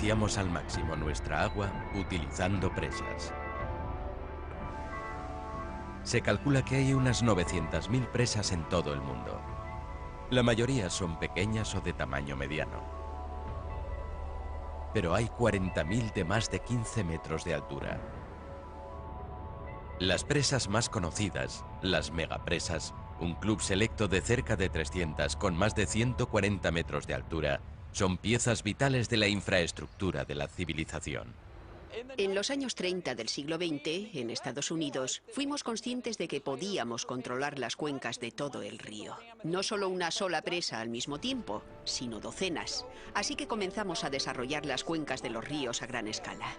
Potenciamos al máximo nuestra agua utilizando presas. Se calcula que hay unas 900.000 presas en todo el mundo. La mayoría son pequeñas o de tamaño mediano. Pero hay 40.000 de más de 15 metros de altura. Las presas más conocidas, las megapresas, un club selecto de cerca de 300 con más de 140 metros de altura, son piezas vitales de la infraestructura de la civilización. En los años 30 del siglo XX, en Estados Unidos, fuimos conscientes de que podíamos controlar las cuencas de todo el río. No solo una sola presa al mismo tiempo, sino docenas. Así que comenzamos a desarrollar las cuencas de los ríos a gran escala.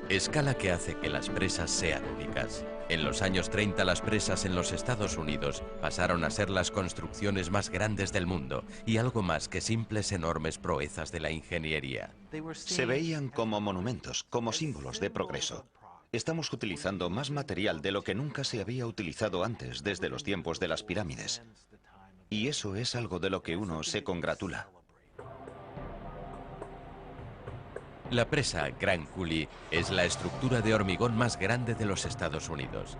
Escala que hace que las presas sean únicas. En los años 30 las presas en los Estados Unidos pasaron a ser las construcciones más grandes del mundo y algo más que simples enormes proezas de la ingeniería. Se veían como monumentos, como símbolos de progreso. Estamos utilizando más material de lo que nunca se había utilizado antes desde los tiempos de las pirámides. Y eso es algo de lo que uno se congratula. La presa Grand Coulee es la estructura de hormigón más grande de los Estados Unidos.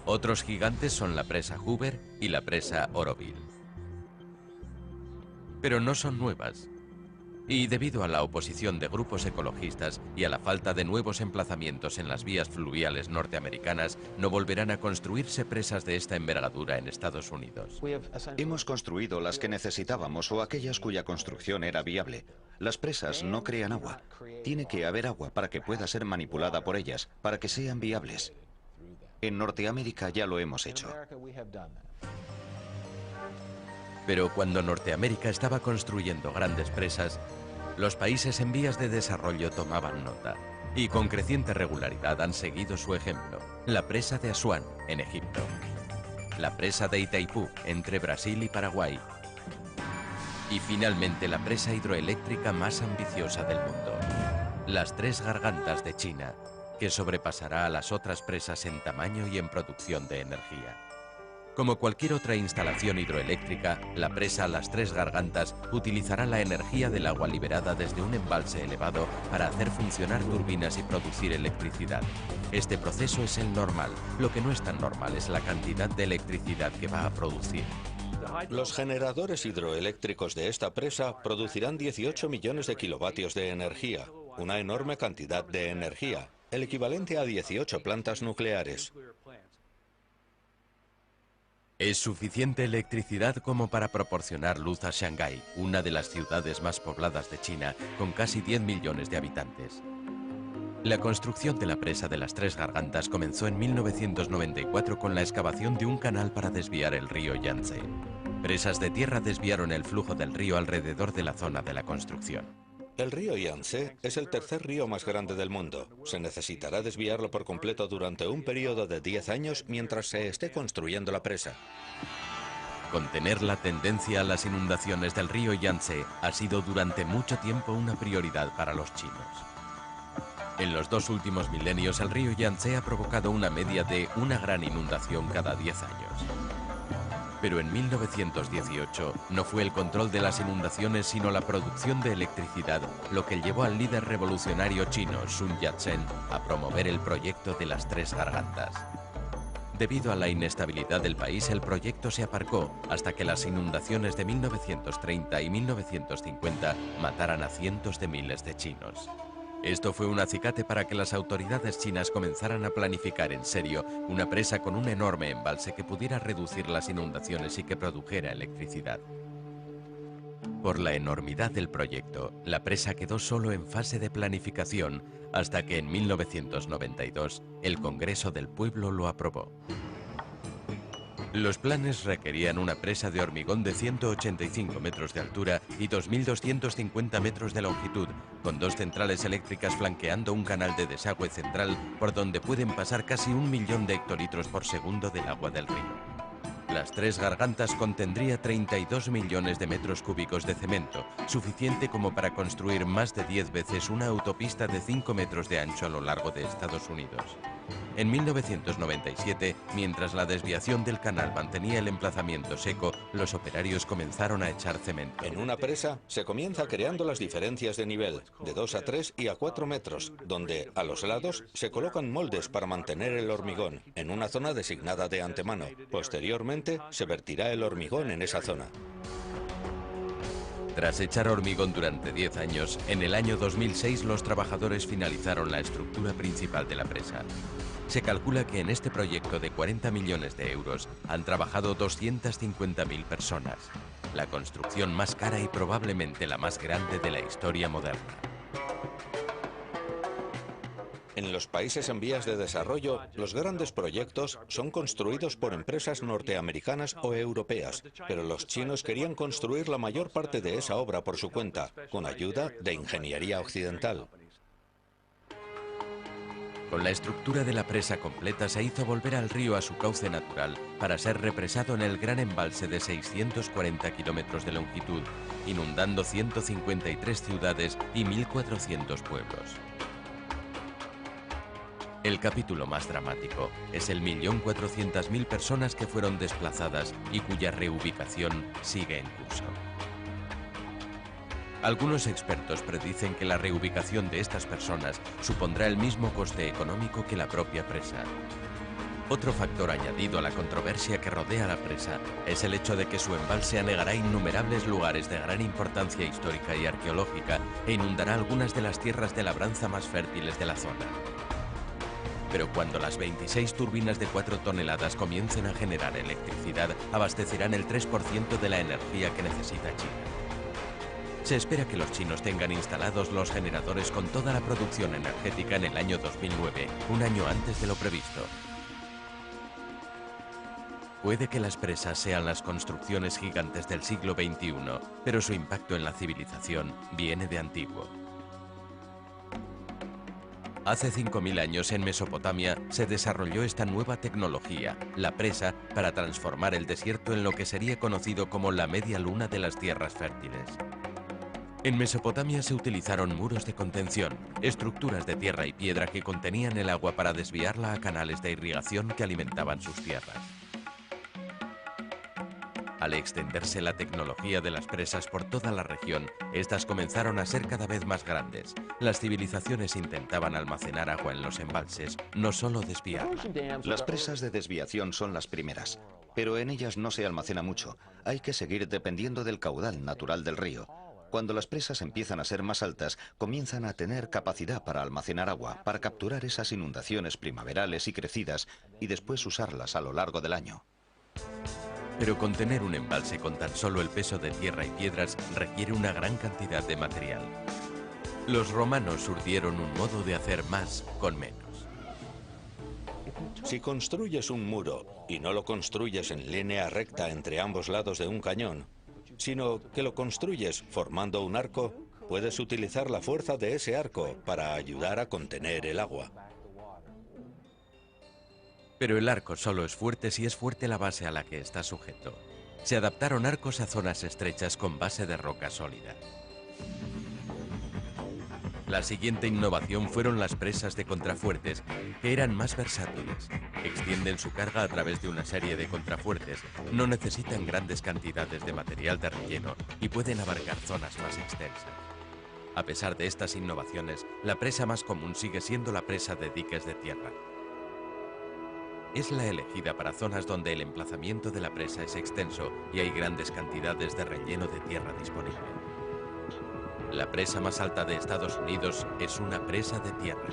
Otros gigantes son la presa Hoover y la presa Oroville. Pero no son nuevas. Y debido a la oposición de grupos ecologistas y a la falta de nuevos emplazamientos en las vías fluviales norteamericanas, no volverán a construirse presas de esta envergadura en Estados Unidos. Hemos construido las que necesitábamos o aquellas cuya construcción era viable. Las presas no crean agua. Tiene que haber agua para que pueda ser manipulada por ellas, para que sean viables. En Norteamérica ya lo hemos hecho. Pero cuando Norteamérica estaba construyendo grandes presas, los países en vías de desarrollo tomaban nota y con creciente regularidad han seguido su ejemplo. La presa de Asuán, en Egipto. La presa de Itaipú, entre Brasil y Paraguay. Y finalmente la presa hidroeléctrica más ambiciosa del mundo. Las Tres Gargantas de China, que sobrepasará a las otras presas en tamaño y en producción de energía. Como cualquier otra instalación hidroeléctrica, la presa Las Tres Gargantas utilizará la energía del agua liberada desde un embalse elevado para hacer funcionar turbinas y producir electricidad. Este proceso es el normal. Lo que no es tan normal es la cantidad de electricidad que va a producir. Los generadores hidroeléctricos de esta presa producirán 18 millones de kilovatios de energía, una enorme cantidad de energía, el equivalente a 18 plantas nucleares. Es suficiente electricidad como para proporcionar luz a Shanghái, una de las ciudades más pobladas de China, con casi 10 millones de habitantes. La construcción de la presa de las Tres Gargantas comenzó en 1994 con la excavación de un canal para desviar el río Yangtze. Presas de tierra desviaron el flujo del río alrededor de la zona de la construcción. El río Yangtze es el tercer río más grande del mundo. Se necesitará desviarlo por completo durante un periodo de 10 años mientras se esté construyendo la presa. Contener la tendencia a las inundaciones del río Yangtze ha sido durante mucho tiempo una prioridad para los chinos. En los 2 últimos milenios, el río Yangtze ha provocado una media de una gran inundación cada 10 años. Pero en 1918 no fue el control de las inundaciones sino la producción de electricidad lo que llevó al líder revolucionario chino Sun Yat-sen a promover el proyecto de las Tres Gargantas. Debido a la inestabilidad del país, el proyecto se aparcó hasta que las inundaciones de 1930 y 1950 mataran a cientos de miles de chinos. Esto fue un acicate para que las autoridades chinas comenzaran a planificar en serio una presa con un enorme embalse que pudiera reducir las inundaciones y que produjera electricidad. Por la enormidad del proyecto, la presa quedó solo en fase de planificación hasta que en 1992 el Congreso del Pueblo lo aprobó. Los planes requerían una presa de hormigón de 185 metros de altura y 2.250 metros de longitud, con 2 centrales eléctricas flanqueando un canal de desagüe central por donde pueden pasar casi 1 millón de hectolitros por segundo del agua del río. Las Tres Gargantas contendría 32 millones de metros cúbicos de cemento, suficiente como para construir más de 10 veces una autopista de 5 metros de ancho a lo largo de Estados Unidos. En 1997, mientras la desviación del canal mantenía el emplazamiento seco, los operarios comenzaron a echar cemento. En una presa se comienza creando las diferencias de nivel, de 2 a 3 y a 4 metros, donde a los lados se colocan moldes para mantener el hormigón, en una zona designada de antemano. Posteriormente, se vertirá el hormigón en esa zona. Tras echar hormigón durante 10 años, en el año 2006 los trabajadores finalizaron la estructura principal de la presa. Se calcula que en este proyecto de 40 millones de euros han trabajado 250.000 personas, la construcción más cara y probablemente la más grande de la historia moderna. En los países en vías de desarrollo, los grandes proyectos son construidos por empresas norteamericanas o europeas, pero los chinos querían construir la mayor parte de esa obra por su cuenta, con ayuda de ingeniería occidental. Con la estructura de la presa completa se hizo volver al río a su cauce natural para ser represado en el gran embalse de 640 kilómetros de longitud, inundando 153 ciudades y 1.400 pueblos. El capítulo más dramático es el 1.400.000 personas que fueron desplazadas y cuya reubicación sigue en curso. Algunos expertos predicen que la reubicación de estas personas supondrá el mismo coste económico que la propia presa. Otro factor añadido a la controversia que rodea la presa es el hecho de que su embalse anegará innumerables lugares de gran importancia histórica y arqueológica e inundará algunas de las tierras de labranza más fértiles de la zona. Pero cuando las 26 turbinas de 4 toneladas comiencen a generar electricidad, abastecerán el 3% de la energía que necesita China. Se espera que los chinos tengan instalados los generadores con toda la producción energética en el año 2009, un año antes de lo previsto. Puede que las presas sean las construcciones gigantes del siglo XXI, pero su impacto en la civilización viene de antiguo. Hace 5.000 años en Mesopotamia se desarrolló esta nueva tecnología, la presa, para transformar el desierto en lo que sería conocido como la media luna de las tierras fértiles. En Mesopotamia se utilizaron muros de contención, estructuras de tierra y piedra que contenían el agua para desviarla a canales de irrigación que alimentaban sus tierras. Al extenderse la tecnología de las presas por toda la región, estas comenzaron a ser cada vez más grandes. Las civilizaciones intentaban almacenar agua en los embalses, no solo desviarla. Las presas de desviación son las primeras, pero en ellas no se almacena mucho. Hay que seguir dependiendo del caudal natural del río. Cuando las presas empiezan a ser más altas, comienzan a tener capacidad para almacenar agua, para capturar esas inundaciones primaverales y crecidas y después usarlas a lo largo del año. Pero contener un embalse con tan solo el peso de tierra y piedras requiere una gran cantidad de material. Los romanos urdieron un modo de hacer más con menos. Si construyes un muro y no lo construyes en línea recta entre ambos lados de un cañón, sino que lo construyes formando un arco, puedes utilizar la fuerza de ese arco para ayudar a contener el agua. Pero el arco solo es fuerte si es fuerte la base a la que está sujeto. Se adaptaron arcos a zonas estrechas con base de roca sólida. La siguiente innovación fueron las presas de contrafuertes, que eran más versátiles. Extienden su carga a través de una serie de contrafuertes, no necesitan grandes cantidades de material de relleno y pueden abarcar zonas más extensas. A pesar de estas innovaciones, la presa más común sigue siendo la presa de diques de tierra. Es la elegida para zonas donde el emplazamiento de la presa es extenso y hay grandes cantidades de relleno de tierra disponible. La presa más alta de Estados Unidos es una presa de tierra.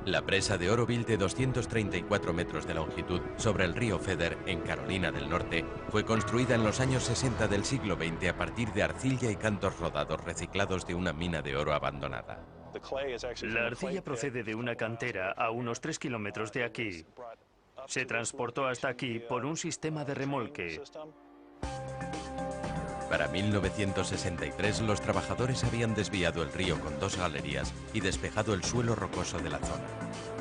La presa de Oroville, de 234 metros de longitud sobre el río Feather, en Carolina del Norte, fue construida en los años 60 del siglo XX a partir de arcilla y cantos rodados reciclados de una mina de oro abandonada. La arcilla procede de una cantera a unos 3 kilómetros de aquí. Se transportó hasta aquí por un sistema de remolque. Para 1963, los trabajadores habían desviado el río con 2 galerías y despejado el suelo rocoso de la zona.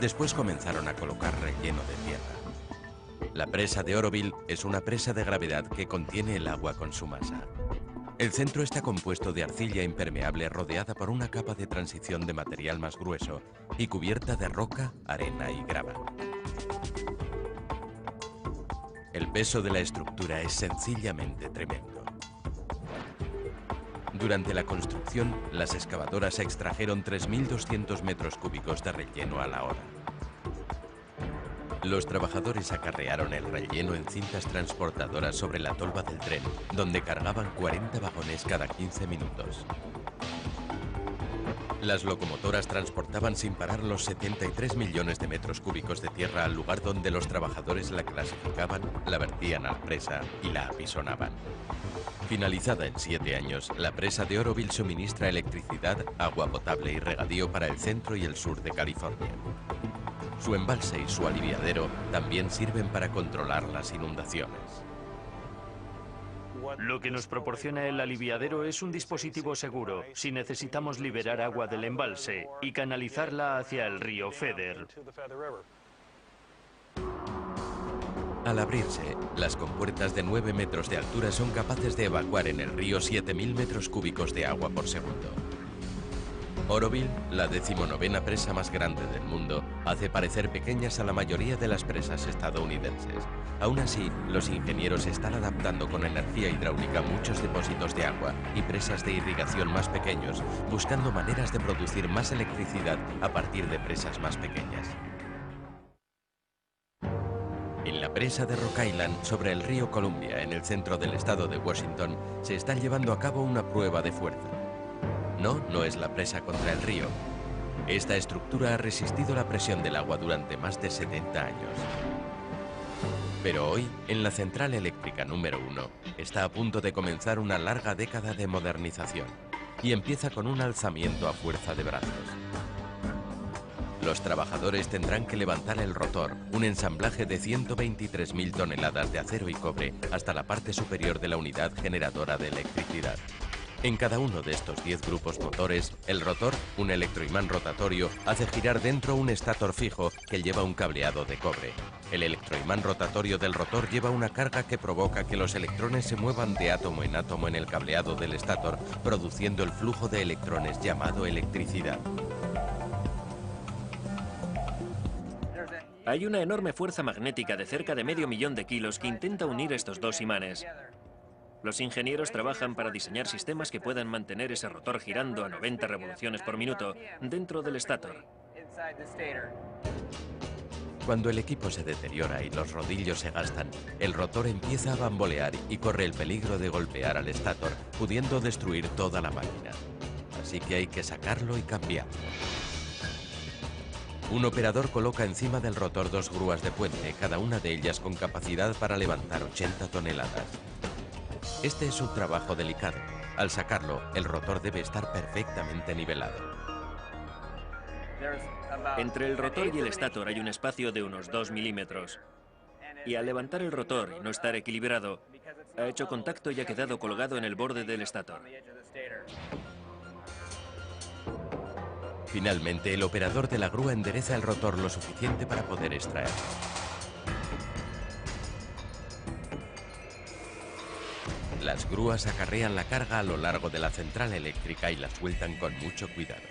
Después comenzaron a colocar relleno de tierra. La presa de Oroville es una presa de gravedad que contiene el agua con su masa. El centro está compuesto de arcilla impermeable rodeada por una capa de transición de material más grueso y cubierta de roca, arena y grava. El peso de la estructura es sencillamente tremendo. Durante la construcción, las excavadoras extrajeron 3.200 metros cúbicos de relleno a la hora. Los trabajadores acarrearon el relleno en cintas transportadoras sobre la tolva del tren, donde cargaban 40 vagones cada 15 minutos. Las locomotoras transportaban sin parar los 73 millones de metros cúbicos de tierra al lugar donde los trabajadores la clasificaban, la vertían a la presa y la apisonaban. Finalizada en 7 años, la presa de Oroville suministra electricidad, agua potable y regadío para el centro y el sur de California. Su embalse y su aliviadero también sirven para controlar las inundaciones. Lo que nos proporciona el aliviadero es un dispositivo seguro si necesitamos liberar agua del embalse y canalizarla hacia el río Feather. Al abrirse, las compuertas de 9 metros de altura son capaces de evacuar en el río 7.000 metros cúbicos de agua por segundo. Oroville, la 19ª presa más grande del mundo, hace parecer pequeñas a la mayoría de las presas estadounidenses. Aún así, los ingenieros están adaptando con energía hidráulica muchos depósitos de agua y presas de irrigación más pequeños, buscando maneras de producir más electricidad a partir de presas más pequeñas. En la presa de Rock Island, sobre el río Columbia, en el centro del estado de Washington, se está llevando a cabo una prueba de fuerza. No es la presa contra el río. Esta estructura ha resistido la presión del agua durante más de 70 años. Pero hoy, en la central eléctrica número 1, está a punto de comenzar una larga década de modernización y empieza con un alzamiento a fuerza de brazos. Los trabajadores tendrán que levantar el rotor, un ensamblaje de 123.000 toneladas de acero y cobre, hasta la parte superior de la unidad generadora de electricidad. En cada uno de estos 10 grupos motores, el rotor, un electroimán rotatorio, hace girar dentro un estator fijo que lleva un cableado de cobre. El electroimán rotatorio del rotor lleva una carga que provoca que los electrones se muevan de átomo en átomo en el cableado del estator, produciendo el flujo de electrones llamado electricidad. Hay una enorme fuerza magnética de cerca de medio millón de kilos que intenta unir estos dos imanes. Los ingenieros trabajan para diseñar sistemas que puedan mantener ese rotor girando a 90 revoluciones por minuto dentro del estator. Cuando el equipo se deteriora y los rodillos se gastan, el rotor empieza a bambolear y corre el peligro de golpear al estator, pudiendo destruir toda la máquina. Así que hay que sacarlo y cambiarlo. Un operador coloca encima del rotor 2 grúas de puente, cada una de ellas con capacidad para levantar 80 toneladas. Este es un trabajo delicado. Al sacarlo, el rotor debe estar perfectamente nivelado. Entre el rotor y el estator hay un espacio de unos 2 milímetros. Y al levantar el rotor y no estar equilibrado, ha hecho contacto y ha quedado colgado en el borde del estator. Finalmente, el operador de la grúa endereza el rotor lo suficiente para poder extraerlo. Las grúas acarrean la carga a lo largo de la central eléctrica y la sueltan con mucho cuidado.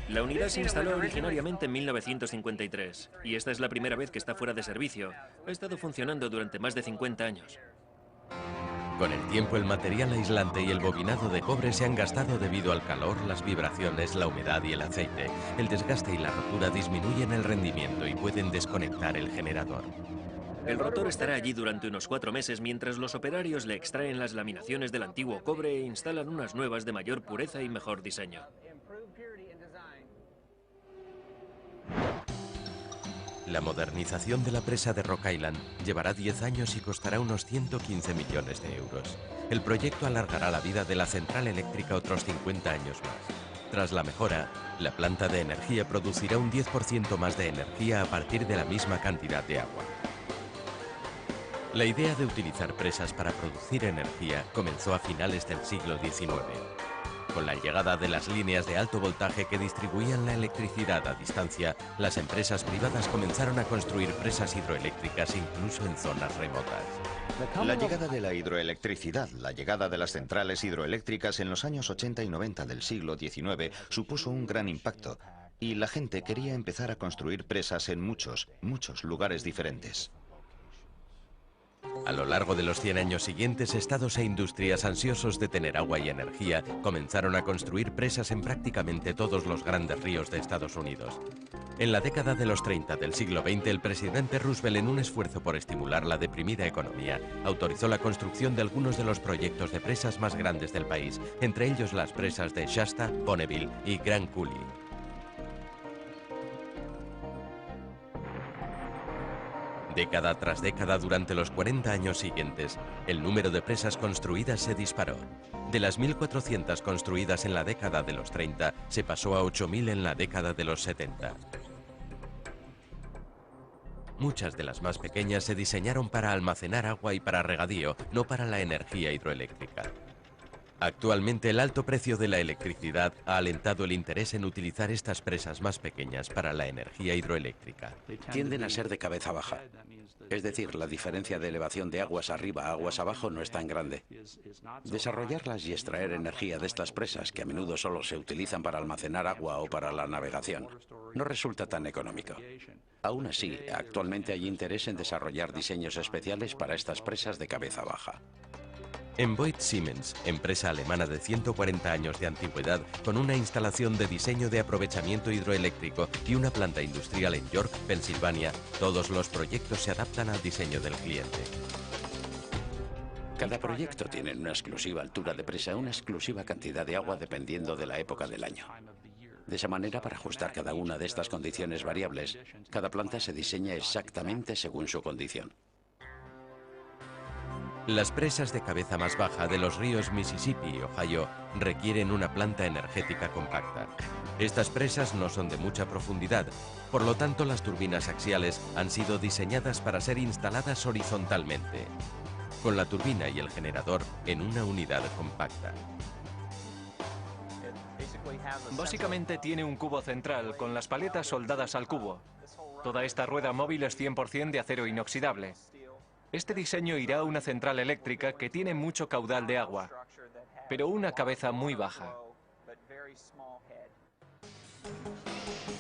La unidad se instaló originariamente en 1953 y esta es la primera vez que está fuera de servicio. Ha estado funcionando durante más de 50 años. Con el tiempo, el material aislante y el bobinado de cobre se han gastado debido al calor, las vibraciones, la humedad y el aceite. El desgaste y la rotura disminuyen el rendimiento y pueden desconectar el generador. El rotor estará allí durante unos 4 meses mientras los operarios le extraen las laminaciones del antiguo cobre e instalan unas nuevas de mayor pureza y mejor diseño. La modernización de la presa de Rock Island llevará 10 años y costará unos 115 millones de euros. El proyecto alargará la vida de la central eléctrica otros 50 años más. Tras la mejora, la planta de energía producirá un 10% más de energía a partir de la misma cantidad de agua. La idea de utilizar presas para producir energía comenzó a finales del siglo XIX. Con la llegada de las líneas de alto voltaje que distribuían la electricidad a distancia, las empresas privadas comenzaron a construir presas hidroeléctricas incluso en zonas remotas. La llegada de la hidroelectricidad, la llegada de las centrales hidroeléctricas en los años 80 y 90 del siglo XIX supuso un gran impacto y la gente quería empezar a construir presas en muchos lugares diferentes. A lo largo de los 100 años siguientes, estados e industrias ansiosos de tener agua y energía comenzaron a construir presas en prácticamente todos los grandes ríos de Estados Unidos. En la década de los 30 del siglo XX, el presidente Roosevelt, en un esfuerzo por estimular la deprimida economía, autorizó la construcción de algunos de los proyectos de presas más grandes del país, entre ellos las presas de Shasta, Bonneville y Grand Coulee. Década tras década, durante los 40 años siguientes, el número de presas construidas se disparó. De las 1.400 construidas en la década de los 30, se pasó a 8.000 en la década de los 70. Muchas de las más pequeñas se diseñaron para almacenar agua y para regadío, no para la energía hidroeléctrica. Actualmente, el alto precio de la electricidad ha alentado el interés en utilizar estas presas más pequeñas para la energía hidroeléctrica. Tienden a ser de cabeza baja. Es decir, la diferencia de elevación de aguas arriba a aguas abajo no es tan grande. Desarrollarlas y extraer energía de estas presas, que a menudo solo se utilizan para almacenar agua o para la navegación, no resulta tan económico. Aún así, actualmente hay interés en desarrollar diseños especiales para estas presas de cabeza baja. En Boyd Siemens, empresa alemana de 140 años de antigüedad, con una instalación de diseño de aprovechamiento hidroeléctrico y una planta industrial en York, Pensilvania, todos los proyectos se adaptan al diseño del cliente. Cada proyecto tiene una exclusiva altura de presa, una exclusiva cantidad de agua dependiendo de la época del año. De esa manera, para ajustar cada una de estas condiciones variables, cada planta se diseña exactamente según su condición. Las presas de cabeza más baja de los ríos Mississippi y Ohio requieren una planta energética compacta. Estas presas no son de mucha profundidad, por lo tanto las turbinas axiales han sido diseñadas para ser instaladas horizontalmente, con la turbina y el generador en una unidad compacta. Básicamente tiene un cubo central con las paletas soldadas al cubo. Toda esta rueda móvil es 100% de acero inoxidable. Este diseño irá a una central eléctrica que tiene mucho caudal de agua, pero una cabeza muy baja.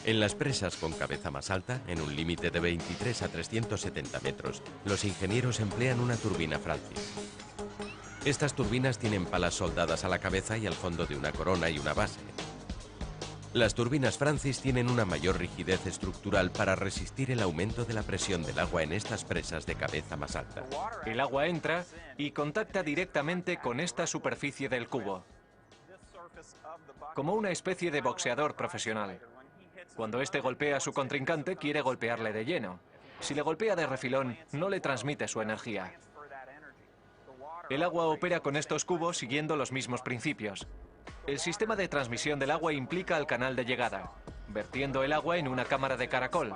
En las presas con cabeza más alta, en un límite de 23 a 370 metros, los ingenieros emplean una turbina Francis. Estas turbinas tienen palas soldadas a la cabeza y al fondo de una corona y una base. Las turbinas Francis tienen una mayor rigidez estructural para resistir el aumento de la presión del agua en estas presas de cabeza más alta. El agua entra y contacta directamente con esta superficie del cubo, como una especie de boxeador profesional. Cuando este golpea a su contrincante, quiere golpearle de lleno. Si le golpea de refilón, no le transmite su energía. El agua opera con estos cubos siguiendo los mismos principios. El sistema de transmisión del agua implica el canal de llegada, vertiendo el agua en una cámara de caracol.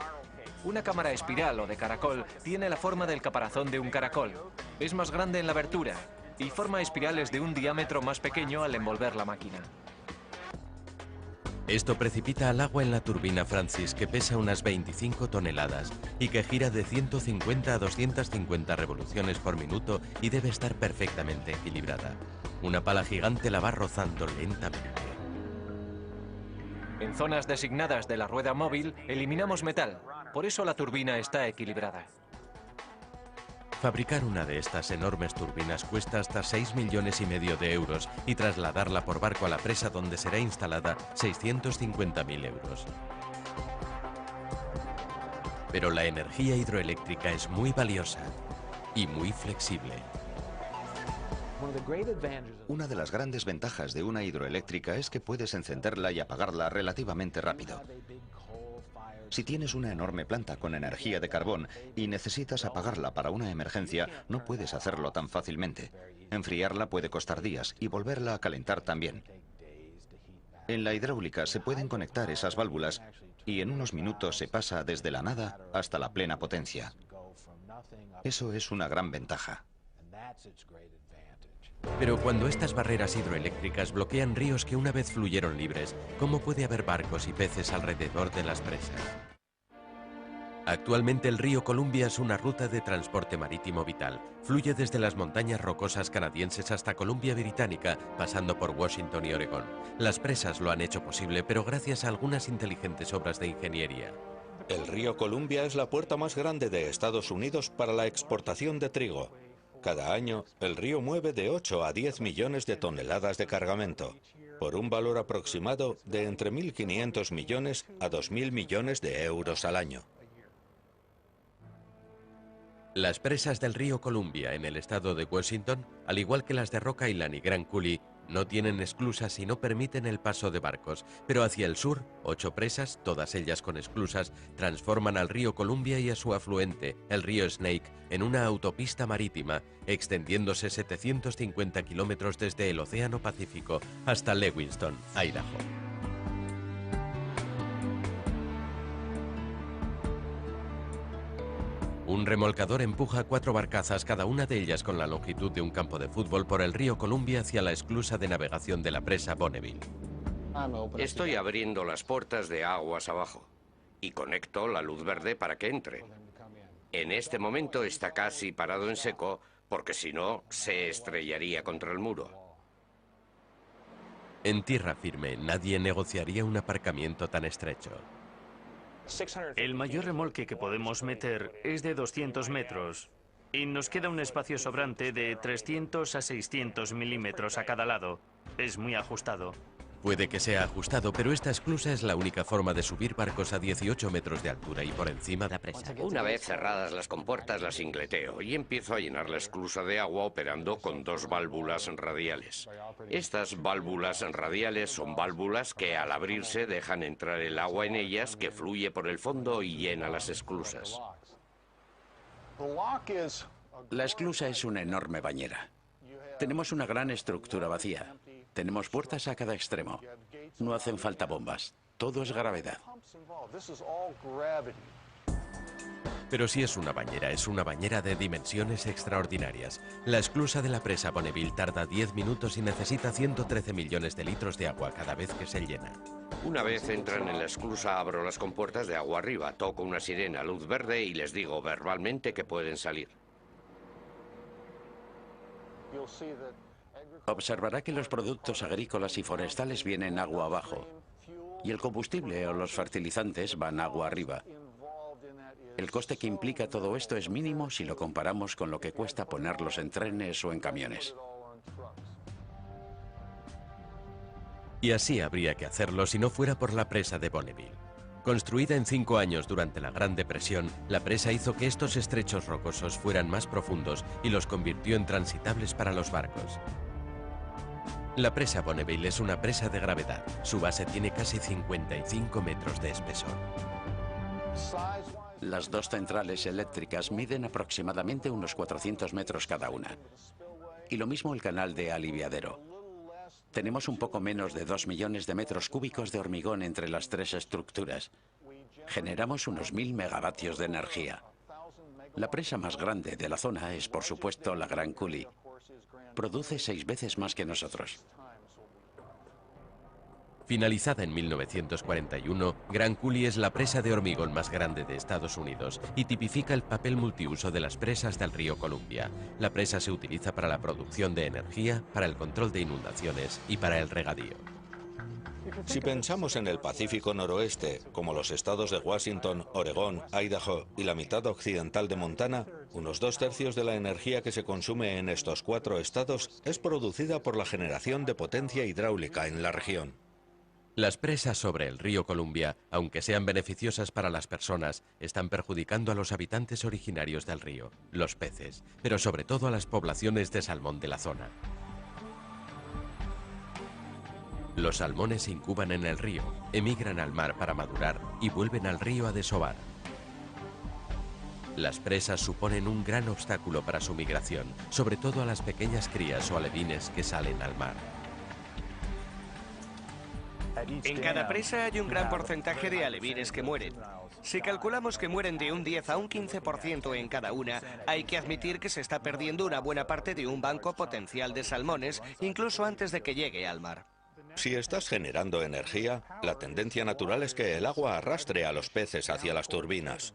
Una cámara espiral o de caracol tiene la forma del caparazón de un caracol. Es más grande en la abertura y forma espirales de un diámetro más pequeño al envolver la máquina. Esto precipita al agua en la turbina Francis, que pesa unas 25 toneladas y que gira de 150 a 250 revoluciones por minuto y debe estar perfectamente equilibrada. Una pala gigante la va rozando lentamente. En zonas designadas de la rueda móvil eliminamos metal, por eso la turbina está equilibrada. Fabricar una de estas enormes turbinas cuesta hasta 6,5 millones de euros y trasladarla por barco a la presa donde será instalada 650.000 euros. Pero la energía hidroeléctrica es muy valiosa y muy flexible. Una de las grandes ventajas de una hidroeléctrica es que puedes encenderla y apagarla relativamente rápido. Si tienes una enorme planta con energía de carbón y necesitas apagarla para una emergencia, no puedes hacerlo tan fácilmente. Enfriarla puede costar días y volverla a calentar también. En la hidráulica se pueden conectar esas válvulas y en unos minutos se pasa desde la nada hasta la plena potencia. Eso es una gran ventaja. Pero cuando estas barreras hidroeléctricas bloquean ríos que una vez fluyeron libres, ¿cómo puede haber barcos y peces alrededor de las presas? Actualmente el río Columbia es una ruta de transporte marítimo vital. Fluye desde las montañas rocosas canadienses hasta Columbia Británica, pasando por Washington y Oregón. Las presas lo han hecho posible, pero gracias a algunas inteligentes obras de ingeniería. El río Columbia es la puerta más grande de Estados Unidos para la exportación de trigo. Cada año, el río mueve de 8 a 10 millones de toneladas de cargamento, por un valor aproximado de entre 1.500 millones a 2.000 millones de euros al año. Las presas del río Columbia en el estado de Washington, al igual que las de Rock Island y Grand Coulee, no tienen esclusas y no permiten el paso de barcos, pero hacia el sur, 8 presas, todas ellas con esclusas, transforman al río Columbia y a su afluente, el río Snake, en una autopista marítima, extendiéndose 750 kilómetros desde el Océano Pacífico hasta Lewiston, Idaho. Un remolcador empuja 4 barcazas, cada una de ellas con la longitud de un campo de fútbol, por el río Columbia hacia la esclusa de navegación de la presa Bonneville. Estoy abriendo las puertas de aguas abajo y conecto la luz verde para que entre. En este momento está casi parado en seco porque si no se estrellaría contra el muro. En tierra firme, nadie negociaría un aparcamiento tan estrecho. El mayor remolque que podemos meter es de 200 metros y nos queda un espacio sobrante de 300 a 600 milímetros a cada lado. Es muy ajustado. Puede que sea ajustado, pero esta esclusa es la única forma de subir barcos a 18 metros de altura y por encima de la presa. Una vez cerradas las compuertas las ingleteo y empiezo a llenar la esclusa de agua operando con 2 válvulas radiales. Estas válvulas radiales son válvulas que al abrirse dejan entrar el agua en ellas, que fluye por el fondo y llena las esclusas. La esclusa es una enorme bañera. Tenemos una gran estructura vacía. Tenemos puertas a cada extremo. No hacen falta bombas. Todo es gravedad. Pero si es una bañera de dimensiones extraordinarias. La esclusa de la presa Bonneville tarda 10 minutos y necesita 113 millones de litros de agua cada vez que se llena. Una vez entran en la esclusa, abro las compuertas de agua arriba, toco una sirena luz verde y les digo verbalmente que pueden salir. Observará que los productos agrícolas y forestales vienen agua abajo y el combustible o los fertilizantes van agua arriba. El coste que implica todo esto es mínimo si lo comparamos con lo que cuesta ponerlos en trenes o en camiones. Y así habría que hacerlo si no fuera por la presa de Bonneville. Construida en 5 años durante la Gran Depresión, la presa hizo que estos estrechos rocosos fueran más profundos y los convirtió en transitables para los barcos. La presa Bonneville es una presa de gravedad. Su base tiene casi 55 metros de espesor. Las 2 centrales eléctricas miden aproximadamente unos 400 metros cada una. Y lo mismo el canal de aliviadero. Tenemos un poco menos de 2 millones de metros cúbicos de hormigón entre las 3 estructuras. Generamos unos 1000 megavatios de energía. La presa más grande de la zona es, por supuesto, la Grand Coulee. Produce 6 veces más que nosotros. Finalizada en 1941, Grand Coulee es la presa de hormigón más grande de Estados Unidos y tipifica el papel multiuso de las presas del río Columbia. La presa se utiliza para la producción de energía, para el control de inundaciones y para el regadío. Si pensamos en el Pacífico noroeste, como los estados de Washington, Oregón, Idaho y la mitad occidental de Montana, unos 2/3 de la energía que se consume en estos 4 estados es producida por la generación de potencia hidráulica en la región. Las presas sobre el río Columbia, aunque sean beneficiosas para las personas, están perjudicando a los habitantes originarios del río, los peces, pero sobre todo a las poblaciones de salmón de la zona. Los salmones se incuban en el río, emigran al mar para madurar y vuelven al río a desovar. Las presas suponen un gran obstáculo para su migración, sobre todo a las pequeñas crías o alevines que salen al mar. En cada presa hay un gran porcentaje de alevines que mueren. Si calculamos que mueren de un 10 a un 15% en cada una, hay que admitir que se está perdiendo una buena parte de un banco potencial de salmones, incluso antes de que llegue al mar. Si estás generando energía, la tendencia natural es que el agua arrastre a los peces hacia las turbinas.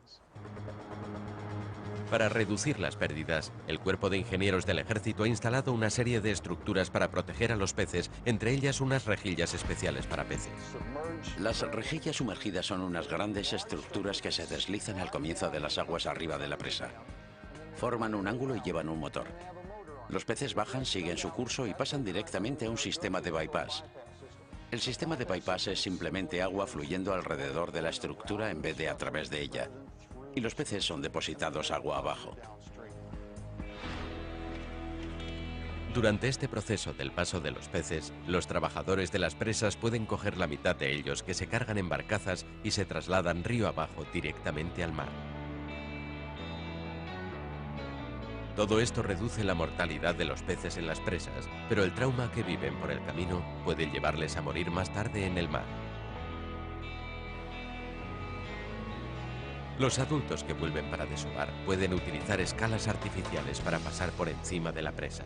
Para reducir las pérdidas, el Cuerpo de Ingenieros del Ejército ha instalado una serie de estructuras para proteger a los peces, entre ellas unas rejillas especiales para peces. Las rejillas sumergidas son unas grandes estructuras que se deslizan al comienzo de las aguas arriba de la presa. Forman un ángulo y llevan un motor. Los peces bajan, siguen su curso y pasan directamente a un sistema de bypass. El sistema de bypass es simplemente agua fluyendo alrededor de la estructura en vez de a través de ella. Y los peces son depositados agua abajo. Durante este proceso del paso de los peces, los trabajadores de las presas pueden coger la mitad de ellos, que se cargan en barcazas y se trasladan río abajo directamente al mar. Todo esto reduce la mortalidad de los peces en las presas, pero el trauma que viven por el camino puede llevarles a morir más tarde en el mar. Los adultos que vuelven para desovar pueden utilizar escalas artificiales para pasar por encima de la presa.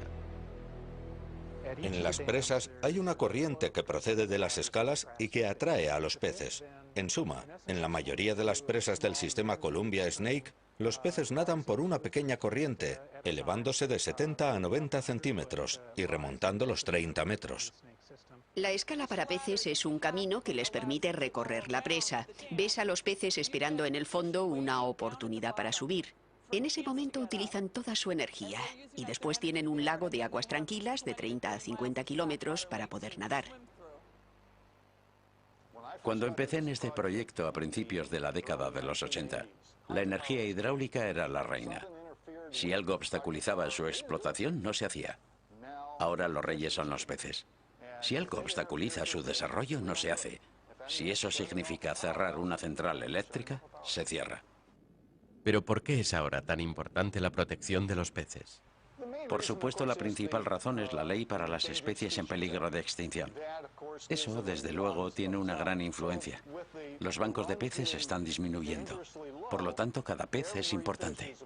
En las presas hay una corriente que procede de las escalas y que atrae a los peces. En suma, en la mayoría de las presas del sistema Columbia Snake, los peces nadan por una pequeña corriente, elevándose de 70 a 90 centímetros y remontando los 30 metros. La escala para peces es un camino que les permite recorrer la presa. Ves a los peces esperando en el fondo una oportunidad para subir. En ese momento utilizan toda su energía y después tienen un lago de aguas tranquilas de 30 a 50 kilómetros para poder nadar. Cuando empecé en este proyecto a principios de la década de los 80, la energía hidráulica era la reina. Si algo obstaculizaba su explotación, no se hacía. Ahora los reyes son los peces. Si algo obstaculiza su desarrollo, no se hace. Si eso significa cerrar una central eléctrica, se cierra. ¿Pero por qué es ahora tan importante la protección de los peces? Por supuesto, la principal razón es la ley para las especies en peligro de extinción. Eso, desde luego, tiene una gran influencia. Los bancos de peces están disminuyendo. Por lo tanto, cada pez es importante.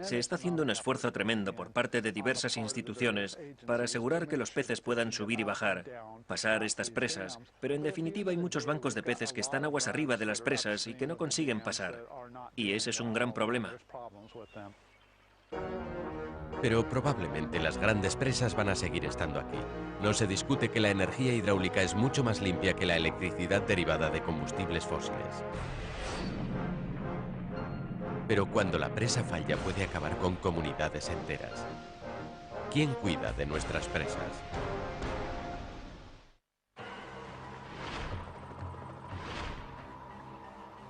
Se está haciendo un esfuerzo tremendo por parte de diversas instituciones para asegurar que los peces puedan subir y bajar, pasar estas presas, pero en definitiva hay muchos bancos de peces que están aguas arriba de las presas y que no consiguen pasar. Y ese es un gran problema. Pero probablemente las grandes presas van a seguir estando aquí. No se discute que la energía hidráulica es mucho más limpia que la electricidad derivada de combustibles fósiles. Pero cuando la presa falla puede acabar con comunidades enteras. ¿Quién cuida de nuestras presas?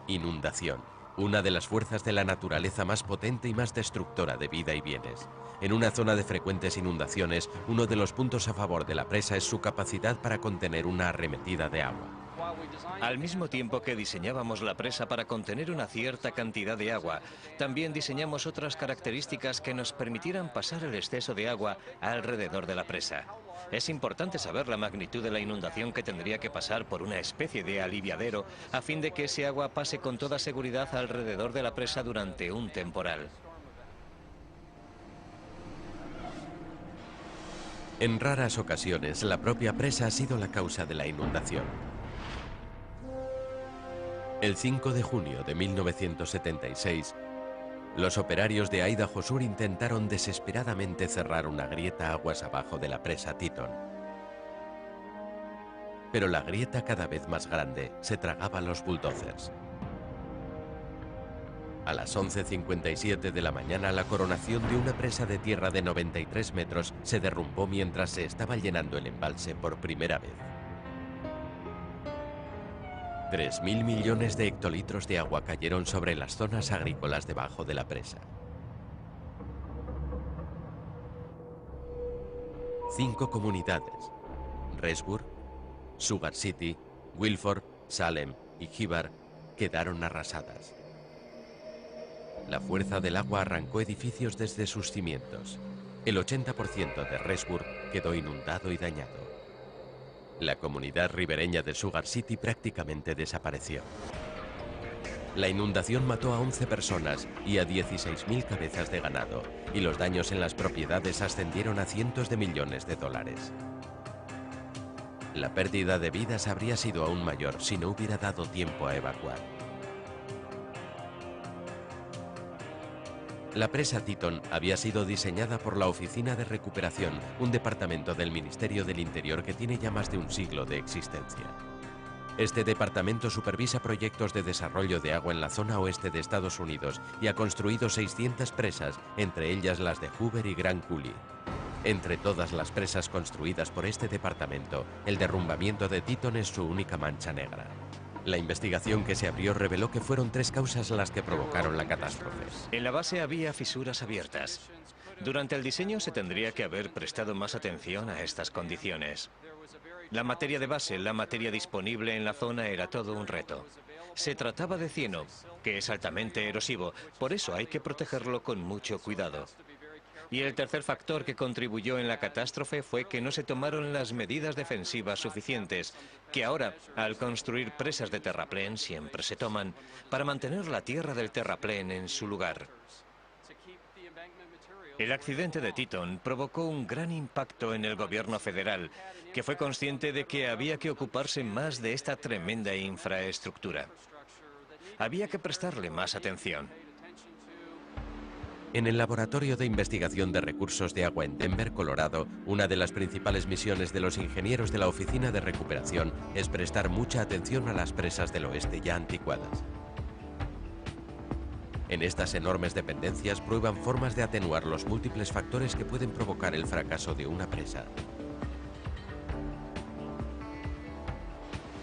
Inundación. Una de las fuerzas de la naturaleza más potente y más destructora de vida y bienes. En una zona de frecuentes inundaciones, uno de los puntos a favor de la presa es su capacidad para contener una arremetida de agua. Al mismo tiempo que diseñábamos la presa para contener una cierta cantidad de agua, también diseñamos otras características que nos permitieran pasar el exceso de agua alrededor de la presa. Es importante saber la magnitud de la inundación que tendría que pasar por una especie de aliviadero a fin de que ese agua pase con toda seguridad alrededor de la presa durante un temporal. En raras ocasiones, la propia presa ha sido la causa de la inundación. El 5 de junio de 1976, los operarios de Idaho Sur intentaron desesperadamente cerrar una grieta aguas abajo de la presa Teton. Pero la grieta, cada vez más grande, se tragaba a los bulldozers. A las 11:57 de la mañana, la coronación de una presa de tierra de 93 metros se derrumbó mientras se estaba llenando el embalse por primera vez. 3.000 millones de hectolitros de agua cayeron sobre las zonas agrícolas debajo de la presa. 5 comunidades, Rexburg, Sugar City, Wilford, Salem y Hibbard, quedaron arrasadas. La fuerza del agua arrancó edificios desde sus cimientos. El 80% de Rexburg quedó inundado y dañado. La comunidad ribereña de Sugar City prácticamente desapareció. La inundación mató a 11 personas y a 16.000 cabezas de ganado, y los daños en las propiedades ascendieron a cientos de millones de dólares. La pérdida de vidas habría sido aún mayor si no hubiera dado tiempo a evacuar. La presa Teton había sido diseñada por la Oficina de Recuperación, un departamento del Ministerio del Interior que tiene ya más de un siglo de existencia. Este departamento supervisa proyectos de desarrollo de agua en la zona oeste de Estados Unidos y ha construido 600 presas, entre ellas las de Hoover y Grand Coulee. Entre todas las presas construidas por este departamento, el derrumbamiento de Teton es su única mancha negra. La investigación que se abrió reveló que fueron 3 causas las que provocaron la catástrofe. En la base había fisuras abiertas. Durante el diseño se tendría que haber prestado más atención a estas condiciones. La materia de base, la materia disponible en la zona, era todo un reto. Se trataba de cieno, que es altamente erosivo, por eso hay que protegerlo con mucho cuidado. Y el tercer factor que contribuyó en la catástrofe fue que no se tomaron las medidas defensivas suficientes, que ahora, al construir presas de terraplén, siempre se toman, para mantener la tierra del terraplén en su lugar. El accidente de Teton provocó un gran impacto en el gobierno federal, que fue consciente de que había que ocuparse más de esta tremenda infraestructura. Había que prestarle más atención. En el Laboratorio de Investigación de Recursos de Agua en Denver, Colorado, una de las principales misiones de los ingenieros de la Oficina de Recuperación es prestar mucha atención a las presas del oeste ya anticuadas. En estas enormes dependencias prueban formas de atenuar los múltiples factores que pueden provocar el fracaso de una presa.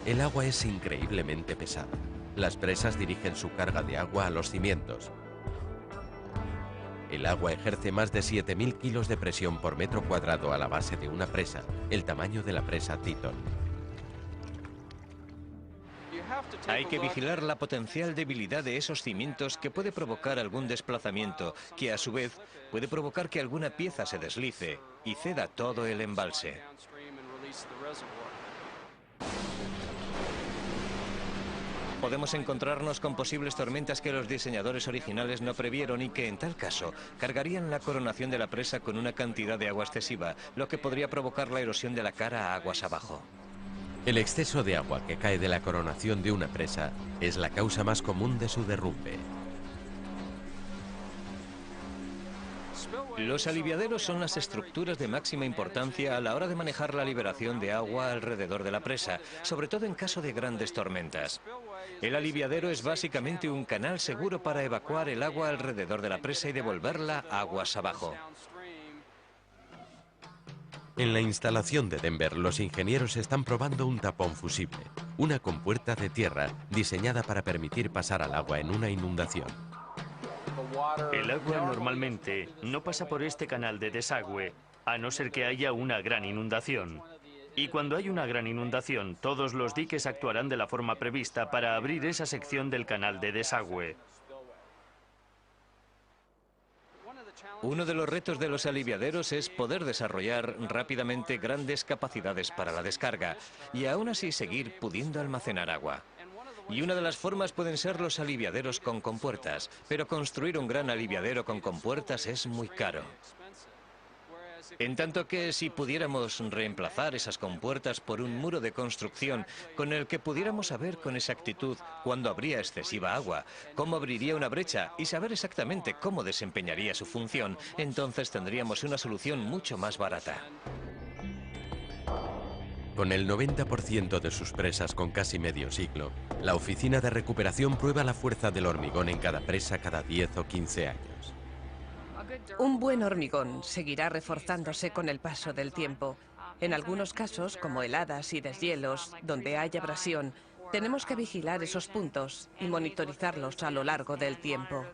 El agua es increíblemente pesada. Las presas dirigen su carga de agua a los cimientos. El agua ejerce más de 7.000 kilos de presión por metro cuadrado a la base de una presa, el tamaño de la presa Teton. Hay que vigilar la potencial debilidad de esos cimientos que puede provocar algún desplazamiento, que a su vez puede provocar que alguna pieza se deslice y ceda todo el embalse. Podemos encontrarnos con posibles tormentas que los diseñadores originales no previeron y que, en tal caso, cargarían la coronación de la presa con una cantidad de agua excesiva, lo que podría provocar la erosión de la cara a aguas abajo. El exceso de agua que cae de la coronación de una presa es la causa más común de su derrumbe. Los aliviaderos son las estructuras de máxima importancia a la hora de manejar la liberación de agua alrededor de la presa, sobre todo en caso de grandes tormentas. El aliviadero es básicamente un canal seguro para evacuar el agua alrededor de la presa y devolverla aguas abajo. En la instalación de Denver, los ingenieros están probando un tapón fusible, una compuerta de tierra diseñada para permitir pasar al agua en una inundación. El agua normalmente no pasa por este canal de desagüe, a no ser que haya una gran inundación. Y cuando hay una gran inundación, todos los diques actuarán de la forma prevista para abrir esa sección del canal de desagüe. Uno de los retos de los aliviaderos es poder desarrollar rápidamente grandes capacidades para la descarga y aún así seguir pudiendo almacenar agua. Y una de las formas pueden ser los aliviaderos con compuertas, pero construir un gran aliviadero con compuertas es muy caro. En tanto que si pudiéramos reemplazar esas compuertas por un muro de construcción con el que pudiéramos saber con exactitud cuándo habría excesiva agua, cómo abriría una brecha y saber exactamente cómo desempeñaría su función, entonces tendríamos una solución mucho más barata. Con el 90% de sus presas con casi medio siglo, la Oficina de Recuperación prueba la fuerza del hormigón en cada presa cada 10 o 15 años. Un buen hormigón seguirá reforzándose con el paso del tiempo. En algunos casos, como heladas y deshielos, donde hay abrasión, tenemos que vigilar esos puntos y monitorizarlos a lo largo del tiempo.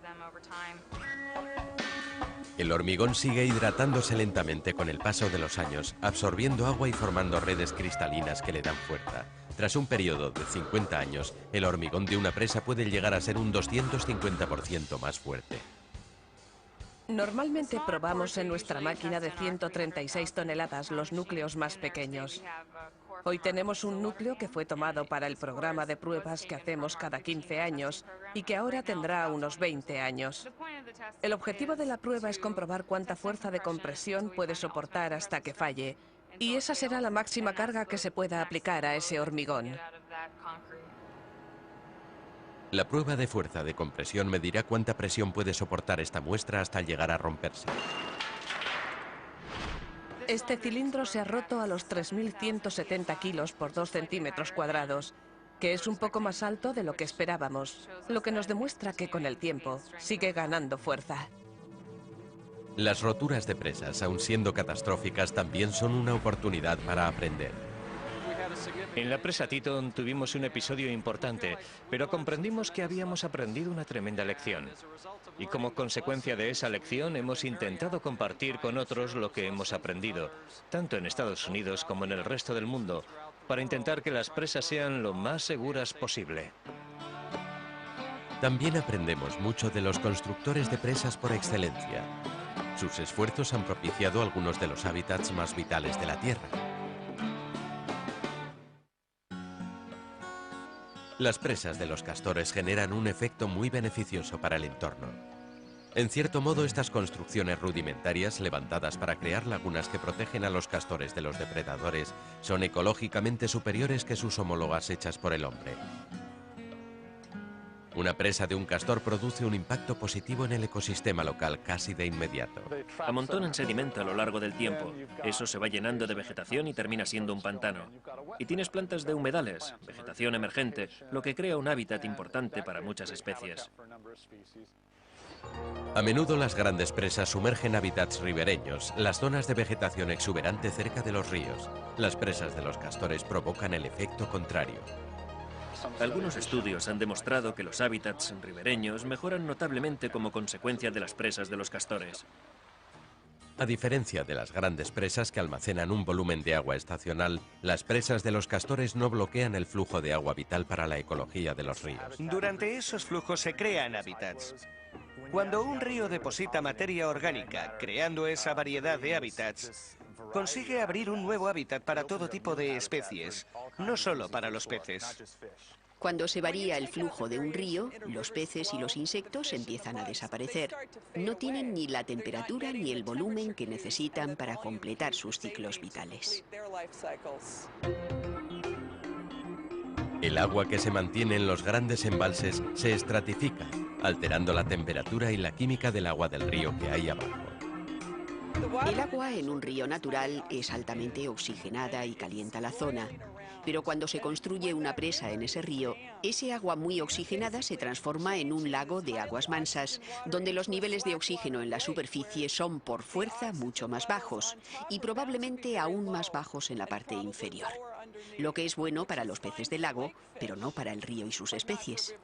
El hormigón sigue hidratándose lentamente con el paso de los años, absorbiendo agua y formando redes cristalinas que le dan fuerza. Tras un periodo de 50 años, el hormigón de una presa puede llegar a ser un 250% más fuerte. Normalmente probamos en nuestra máquina de 136 toneladas los núcleos más pequeños. Hoy tenemos un núcleo que fue tomado para el programa de pruebas que hacemos cada 15 años y que ahora tendrá unos 20 años. El objetivo de la prueba es comprobar cuánta fuerza de compresión puede soportar hasta que falle Y esa será la máxima carga que se pueda aplicar a ese hormigón. La prueba de fuerza de compresión medirá cuánta presión puede soportar esta muestra hasta llegar a romperse. Este cilindro se ha roto a los 3.170 kilos por 2 centímetros cuadrados, que es un poco más alto de lo que esperábamos, lo que nos demuestra que con el tiempo sigue ganando fuerza. Las roturas de presas, aun siendo catastróficas, también son una oportunidad para aprender. En la presa Teton tuvimos un episodio importante, pero comprendimos que habíamos aprendido una tremenda lección. Y como consecuencia de esa lección hemos intentado compartir con otros lo que hemos aprendido, tanto en Estados Unidos como en el resto del mundo, para intentar que las presas sean lo más seguras posible. También aprendemos mucho de los constructores de presas por excelencia. Sus esfuerzos han propiciado algunos de los hábitats más vitales de la Tierra. Las presas de los castores generan un efecto muy beneficioso para el entorno. En cierto modo, estas construcciones rudimentarias, levantadas para crear lagunas que protegen a los castores de los depredadores, son ecológicamente superiores que sus homólogas hechas por el hombre. Una presa de un castor produce un impacto positivo en el ecosistema local casi de inmediato. Amontonan sedimento a lo largo del tiempo. Eso se va llenando de vegetación y termina siendo un pantano. Y tienes plantas de humedales, vegetación emergente, lo que crea un hábitat importante para muchas especies. A menudo las grandes presas sumergen hábitats ribereños, las zonas de vegetación exuberante cerca de los ríos. Las presas de los castores provocan el efecto contrario. Algunos estudios han demostrado que los hábitats ribereños mejoran notablemente como consecuencia de las presas de los castores. A diferencia de las grandes presas que almacenan un volumen de agua estacional, las presas de los castores no bloquean el flujo de agua vital para la ecología de los ríos. Durante esos flujos se crean hábitats. Cuando un río deposita materia orgánica, creando esa variedad de hábitats, consigue abrir un nuevo hábitat para todo tipo de especies, no solo para los peces. Cuando se varía el flujo de un río, los peces y los insectos empiezan a desaparecer. No tienen ni la temperatura ni el volumen que necesitan para completar sus ciclos vitales. El agua que se mantiene en los grandes embalses se estratifica, alterando la temperatura y la química del agua del río que hay abajo. El agua en un río natural es altamente oxigenada y calienta la zona. Pero cuando se construye una presa en ese río, ese agua muy oxigenada se transforma en un lago de aguas mansas, donde los niveles de oxígeno en la superficie son por fuerza mucho más bajos y probablemente aún más bajos en la parte inferior. Lo que es bueno para los peces del lago, pero no para el río y sus especies.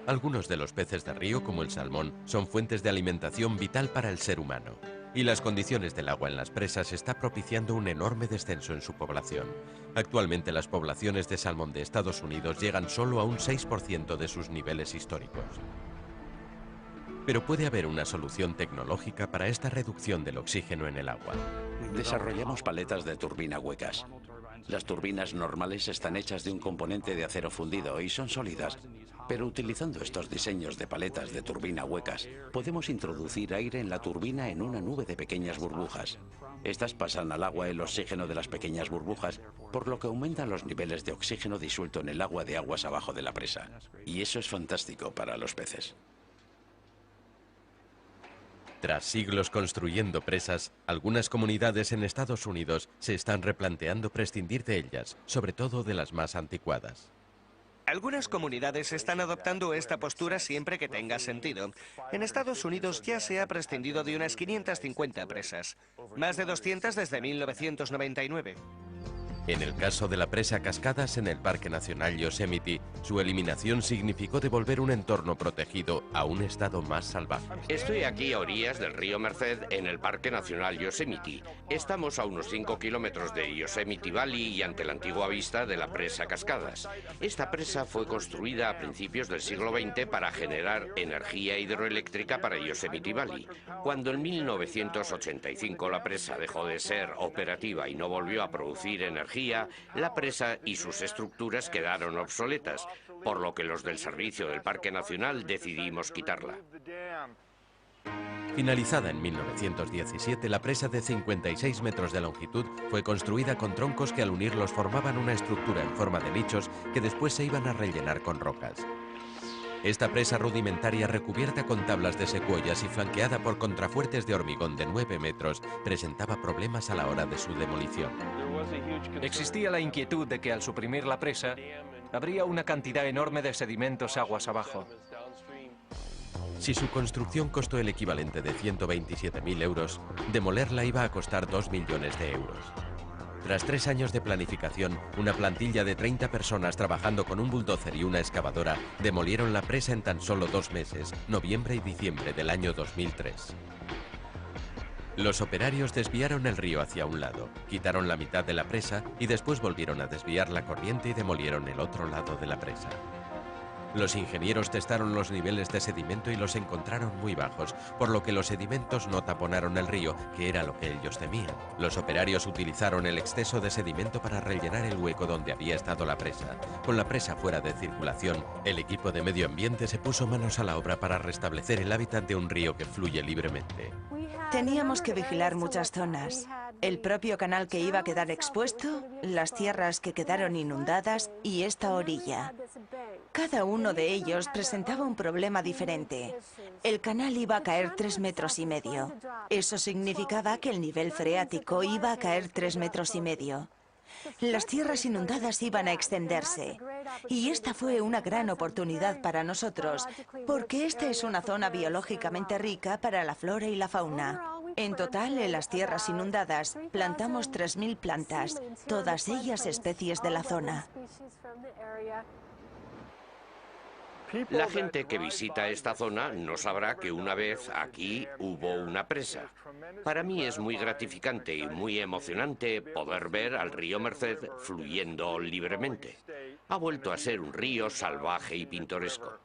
Algunos de los peces de río, como el salmón, son fuentes de alimentación vital para el ser humano. Y las condiciones del agua en las presas está propiciando un enorme descenso en su población. Actualmente las poblaciones de salmón de Estados Unidos llegan solo a un 6% de sus niveles históricos. Pero puede haber una solución tecnológica para esta reducción del oxígeno en el agua. Desarrollamos paletas de turbina huecas. Las turbinas normales están hechas de un componente de acero fundido y son sólidas. Pero utilizando estos diseños de paletas de turbina huecas, podemos introducir aire en la turbina en una nube de pequeñas burbujas. Estas pasan al agua el oxígeno de las pequeñas burbujas, por lo que aumentan los niveles de oxígeno disuelto en el agua de aguas abajo de la presa. Y eso es fantástico para los peces. Tras siglos construyendo presas, algunas comunidades en Estados Unidos se están replanteando prescindir de ellas, sobre todo de las más anticuadas. Algunas comunidades están adoptando esta postura siempre que tenga sentido. En Estados Unidos ya se ha prescindido de unas 550 presas, más de 200 desde 1999. En el caso de la presa Cascadas en el Parque Nacional Yosemite, su eliminación significó devolver un entorno protegido a un estado más salvaje. Estoy aquí a orillas del río Merced en el Parque Nacional Yosemite. Estamos a unos 5 kilómetros de Yosemite Valley y ante la antigua vista de la presa Cascadas. Esta presa fue construida a principios del siglo XX para generar energía hidroeléctrica para Yosemite Valley. Cuando en 1985 la presa dejó de ser operativa y no volvió a producir energía, la presa y sus estructuras quedaron obsoletas, por lo que los del servicio del Parque Nacional decidimos quitarla. Finalizada en 1917, la presa de 56 metros de longitud fue construida con troncos que al unirlos formaban una estructura en forma de nichos que después se iban a rellenar con rocas. Esta presa rudimentaria, recubierta con tablas de secuoyas y flanqueada por contrafuertes de hormigón de 9 metros, presentaba problemas a la hora de su demolición. Existía la inquietud de que al suprimir la presa, habría una cantidad enorme de sedimentos aguas abajo. Si su construcción costó el equivalente de 127.000 euros, demolerla iba a costar 2 millones de euros. Tras 3 años de planificación, una plantilla de 30 personas trabajando con un bulldozer y una excavadora demolieron la presa en tan solo 2 meses, noviembre y diciembre del año 2003. Los operarios desviaron el río hacia un lado, quitaron la mitad de la presa y después volvieron a desviar la corriente y demolieron el otro lado de la presa. Los ingenieros testaron los niveles de sedimento y los encontraron muy bajos, por lo que los sedimentos no taponaron el río, que era lo que ellos temían. Los operarios utilizaron el exceso de sedimento para rellenar el hueco donde había estado la presa. Con la presa fuera de circulación, el equipo de medio ambiente se puso manos a la obra para restablecer el hábitat de un río que fluye libremente. Teníamos que vigilar muchas zonas. El propio canal que iba a quedar expuesto, las tierras que quedaron inundadas y esta orilla. Cada uno de ellos presentaba un problema diferente. El canal iba a caer 3,5 metros. Eso significaba que el nivel freático iba a caer 3,5 metros. Las tierras inundadas iban a extenderse. Y esta fue una gran oportunidad para nosotros, porque esta es una zona biológicamente rica para la flora y la fauna. En total, en las tierras inundadas, plantamos 3.000 plantas, todas ellas especies de la zona. La gente que visita esta zona no sabrá que una vez aquí hubo una presa. Para mí es muy gratificante y muy emocionante poder ver al río Merced fluyendo libremente. Ha vuelto a ser un río salvaje y pintoresco.